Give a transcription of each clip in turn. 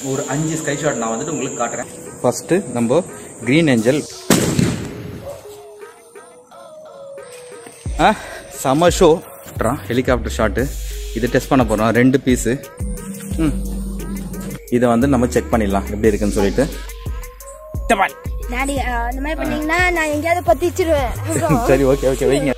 ஒரு 5 sky shot நான் வந்துட்டு உங்களுக்கு காட்டுறேன். ஃபர்ஸ்ட் நம்ம green angel summer show helicopter shot இது டெஸ்ட் பண்ண போகிறோம். 2 பீஸு. இதை வந்து நம்ம செக் பண்ணிடலாம் எப்படி இருக்குன்னு சொல்லிட்டு. சரி, ஓகே ஓகே வைங்க.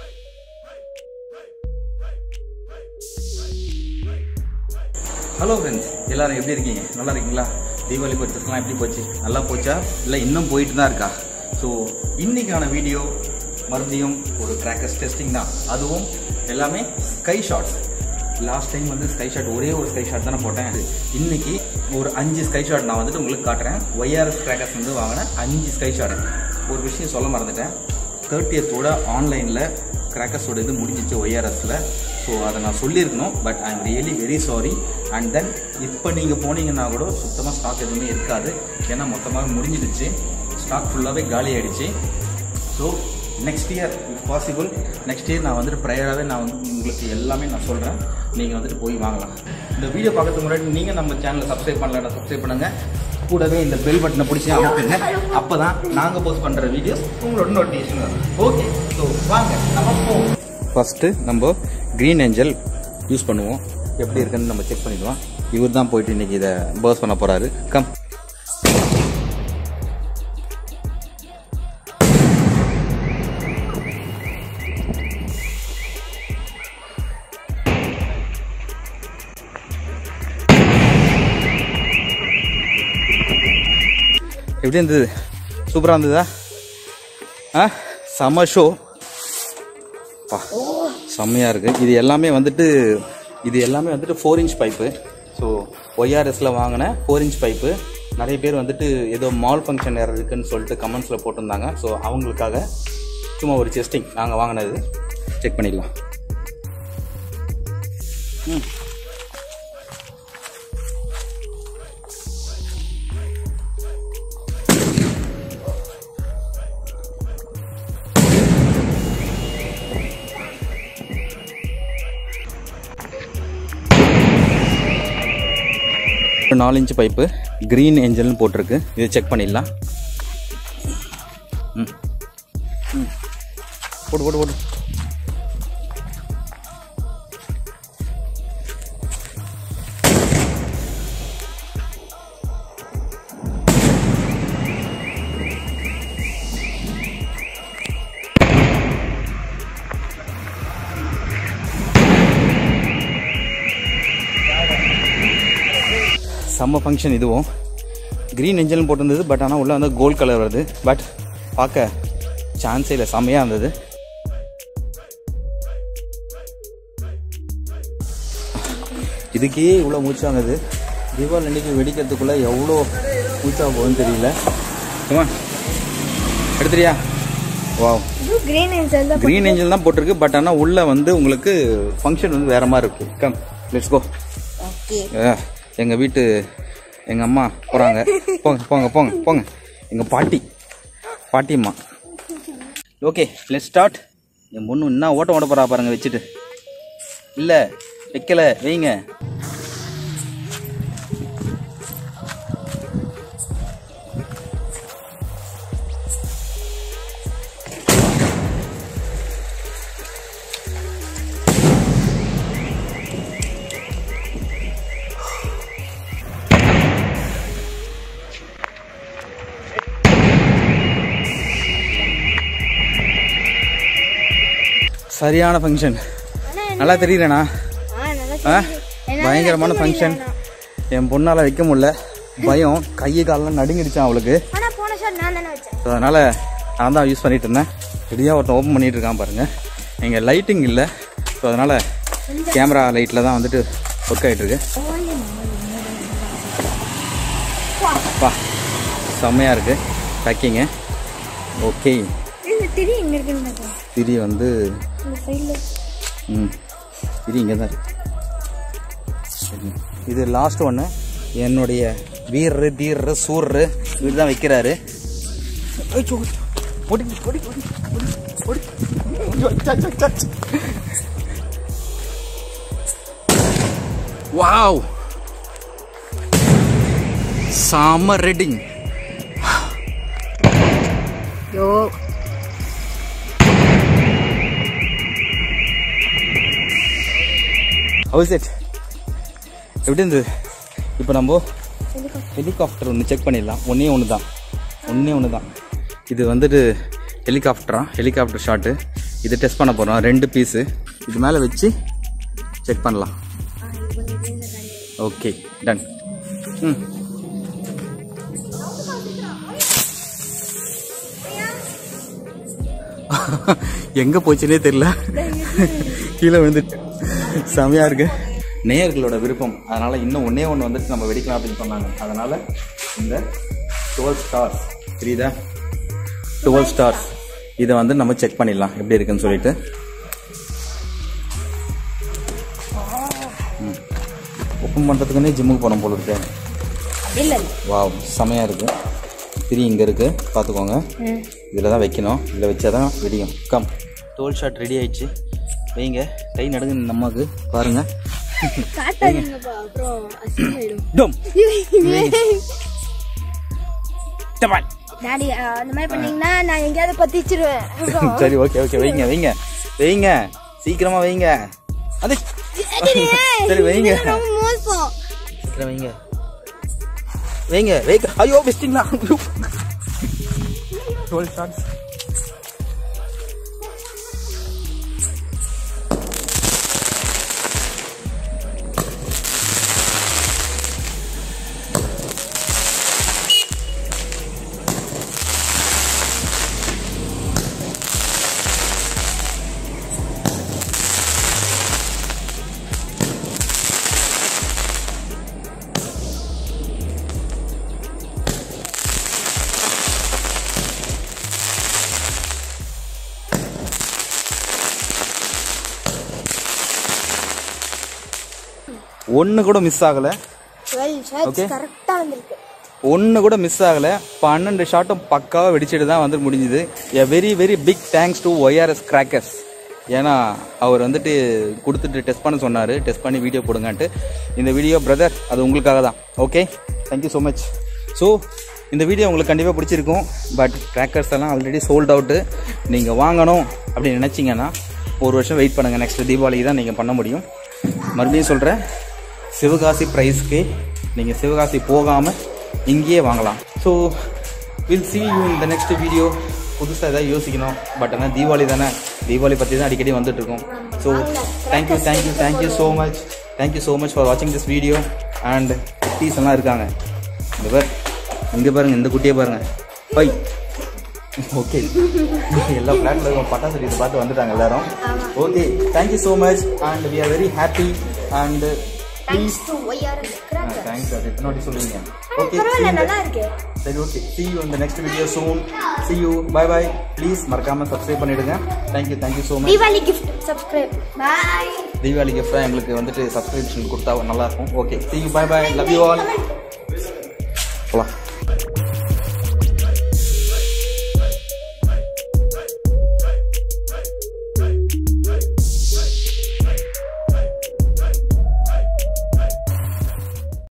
ஹலோ ஃப்ரெண்ட்ஸ், எல்லாரும் எப்படி இருக்கீங்க? நல்லா இருக்கீங்களா? தீபாவளி பர்ச்சேஸ்லாம் எப்படி போச்சு? நல்லா போச்சா இல்லை இன்னும் போயிட்டு தான் இருக்கா? ஸோ இன்னைக்கான வீடியோ மறுபடியும் ஒரு கிராக்கர்ஸ் டெஸ்டிங் தான். அதுவும் எல்லாமே ஸ்கை ஷாட்ஸ். லாஸ்ட் டைம் வந்து ஸ்கை ஷாட் ஒரே ஒரு ஸ்கை ஷாட் தானே போட்டேன். இன்னைக்கு ஒரு 5 ஸ்கை ஷாட் நான் வந்துட்டு உங்களுக்கு காட்டுறேன். ஒய்ஆர்எஸ் கிராக்கர்ஸ் வந்து வாங்கினேன் 5 ஸ்கை ஷாட். ஒரு விஷயம் சொல்ல மறந்துட்டேன், 30th கிராக்கர்ஸோட இது முடிஞ்சிச்சு ஒய்ஆர்எஸில். ஸோ அதை நான் சொல்லியிருக்கணும். But I am really very sorry. And then இப்போ நீங்கள் போனீங்கன்னா கூட சுத்தமாக ஸ்டாக் எதுவுமே இருக்காது. ஏன்னா மொத்தமாக முடிஞ்சிடுச்சு, ஸ்டாக் ஃபுல்லாகவே காலி ஆகிடுச்சு. So next year if possible next year நான் வந்துட்டு ப்ரையராகவே நான் வந்து உங்களுக்கு எல்லாமே நான் சொல்கிறேன். நீங்கள் வந்துட்டு போய் வாங்கலாம். இந்த வீடியோ பார்க்கறதுக்கு முன்னாடி நீங்கள் நம்ம சேனலை சப்ஸ்கிரைப் பண்ணலன்னா சப்ஸ்கிரைப் பண்ணுங்கள். கூடவே இந்த பெல் பட்டனை பிடிச்சி அமுக்குங்க. அப்போ தான் நாங்கள் போஸ்ட் பண்ணுற வீடியோஸ் உங்களோட நோட்டிஃபிகேஷன் வரும். ஓகே, ஸோ வாங்க நம்ம போவோம். ஃபஸ்ட்டு நம்ம க்ரீன் ஏஞ்சல் யூஸ் பண்ணுவோம். எப்படி இருக்குன்னு நம்ம செக் பண்ணிடுவோம். இவர் தான் போயிட்டு இன்றைக்கி இதை பர்ஸ் பண்ண போகிறாரு. கம். எப்படி இருந்தது? சூப்பராக இருந்ததா? செம்ம ஷோ. செம்மையாக இருக்குது. இது எல்லாமே வந்துட்டு 4 inch பைப்பு. ஸோ ஒய்ஆர்எஸில் வாங்கின 4 inch பைப்பு. நிறைய பேர் வந்துட்டு ஏதோ மால் ஃபங்க்ஷன் எரர் இருக்குன்னு சொல்லிட்டு கமெண்ட்ஸில் போட்டிருந்தாங்க. ஸோ அவங்களுக்காக சும்மா ஒரு டெஸ்டிங் நாங்கள் வாங்கினது செக் பண்ணிடலாம். ஒரு 4 inch பைப்பு கிரீன் ஏஞ்சல்னு போட்டிருக்கு. இதை செக் பண்ணிடலாம். போடு போடு போடு. செம்ம ஃபங்க்ஷன். இதுவும் க்ரீன் ஏஞ்சல்னு போட்டிருந்தது. பட் ஆனால் உள்ளே வந்து கோல்ட் கலர் வருது. பட் பார்க்க சான்ஸே இல்லை, செம்மையாக இருந்தது. இதுக்கே இவ்வளோ மூச்சாகுது. தீபாவளி அன்றைக்கி வெடிக்கிறதுக்குள்ளே எவ்வளோ மூச்சா போகுதுன்னு தெரியல. சும்மா எடுத்துறியா? வாவ், க்ரீன் ஏஞ்சல் தான் போட்டிருக்கு. பட் ஆனால் உள்ளே வந்து உங்களுக்கு ஃபங்க்ஷன் வந்து வேறு மாதிரி இருக்குது. Come, let's go. எங்கள் வீட்டு எங்கள் அம்மா போகிறாங்க. போங்க போங்க போங்க போங்க. எங்கள் பாட்டியம்மா. Okay, let's start. என் பொண்ணு என்ன ஓட்ட போகிறா பாருங்க. வச்சுட்டு இல்லை வைக்கலை, வைங்க. சரியான ஃபங்க்ஷன். நல்லா தெரியலண்ணா. பயங்கரமான ஃபங்க்ஷன். என் பொண்ணால் வைக்க முடியல, பயம். கையை காலெலாம் நடுங்கிடுச்சான் அவளுக்கு. அதனால் நான் தான் யூஸ் பண்ணிட்டு இருந்தேன். ரெடியாக ஒருத்தன் ஓப்பன் பண்ணிட்டு இருக்கான் பாருங்க. எங்கள் லைட்டிங் இல்லை. ஸோ அதனால் கேமரா லைட்டில் தான் வந்துட்டு ஒர்க் ஆகிட்டு இருக்கு. பா, செம்மையாக இருக்குது பேக்கிங்கு. ஓகே, திரி வந்து திரி இங்கே தான் இருக்கு. இது லாஸ்ட் ஒன்று. என்னுடைய வீரரு தீரரு சூரரு இவர் தான் வைக்கிறாரு. வாவ், செம ரெடிங். யோ ஹவுஸ் இட் எப்படி இருந்தது? இப்போ நம்ம ஹெலிகாப்டர் ஒன்று செக் பண்ணிடலாம். ஒன்றே ஒன்று தான். இது வந்துட்டு ஹெலிகாப்டர் ஷாட்டு. இது டெஸ்ட் பண்ண போகிறோம். 2 பீஸு இது மேலே வச்சு செக் பண்ணலாம். Okay done. எங்கே போச்சுன்னே தெரியல, கீழே விழுந்து. செமையாக இருக்கு. நேயர்களோட விருப்பம், அதனால் இன்னும் ஒன்றே ஒன்று வந்துட்டு நம்ம வெடிக்கலாம் அப்படின்னு சொன்னாங்க. அதனால் இந்த 12 ஸ்டார்ஸ் தெரியுதா, 12 ஸ்டார்ஸ் இதை வந்து நம்ம செக் பண்ணிடலாம் எப்படி இருக்குன்னு சொல்லிட்டு. ஓப்பன் பண்ணுறதுக்குன்னே ஜிம்முக்கு போனோம் போல இருக்கு. வாவ் செமையாக இருக்குது. 3 இங்கே இருக்குது பார்த்துக்கோங்க. இதில் தான் வைக்கணும். இதில் வச்சா தான் வெடியும். கம் 12 ஷாட் ரெடி ஆயிடுச்சு. வைங்க. கை நடுங்க நம்மக்கு பாருங்க. சரி ஓகே வைங்க சீக்கிரமா வைங்க. அது சரி வைங்க சீக்கிரம் வைங்க. ஐயோ பெஸ்டிங்களா 12 ஷாட்ஸ். ஒன்று கூட மிஸ் ஆகலை. ஓகே ஒன்று கூட மிஸ் ஆகலை. 12 ஷாட்டும் பக்காவாக வெடிச்சிட்டு தான் வந்து முடிஞ்சுது. A very very big thanks to YRS crackers. ஏன்னா அவர் வந்துட்டு கொடுத்துட்டு டெஸ்ட் பண்ண சொன்னார். டெஸ்ட் பண்ணி வீடியோ போடுங்கன்ட்டு. இந்த வீடியோ பிரதர் அது உங்களுக்காக தான். Okay thank you so much. So இந்த வீடியோ உங்களுக்கு கண்டிப்பாக பிடிச்சிருக்கும். பட் கிராக்கர்ஸ் எல்லாம் ஆல்ரெடி சோல்ட் அவுட்டு. நீங்கள் வாங்கணும் அப்படின்னு நினச்சிங்கன்னா 1 வருஷம் வெயிட் பண்ணுங்கள். நெக்ஸ்ட் தீபாவளிக்கு தான் நீங்கள் பண்ண முடியும். மறுபடியும் சொல்கிறேன், சிவகாசி ப்ரைஸ்க்கு நீங்கள் சிவகாசி போகாமல் இங்கேயே வாங்கலாம். So will see you in the next video. புதுசாக எதாவது யோசிக்கணும். பட் ஆனால் தீபாவளி தானே, தீபாவளி பற்றி தான் அடிக்கடி வந்துட்டுருக்கோம். So thank you so much for வாட்சிங் திஸ் வீடியோ. அண்ட் குட்டீஸ் எல்லாம் இருக்காங்க. இங்கே பாருங்கள், இந்த குட்டியை பாருங்கள். பை ஓகே எல்லா ஃப்ளாட்டில் இருக்கும் பட்டாசு இதை பார்த்து வந்துட்டாங்க எல்லாரும். Okay thank you so much and we are very happy and thanks. அது எத்தனை வாட்டி சொல்லுவீங்க? ஓகே சரி okay see you in the next video soon. see you bye bye. Please மறக்காம சப்ஸ்கிரைப் பண்ணிடுங்க. Thank you so much. Deepavali gift subscribe. bye. Deepavali gift எங்களுக்கு வந்துட்டு subscription கொடுத்தா நல்லா இருக்கும். Okay see you bye bye. love you all. போலாம்.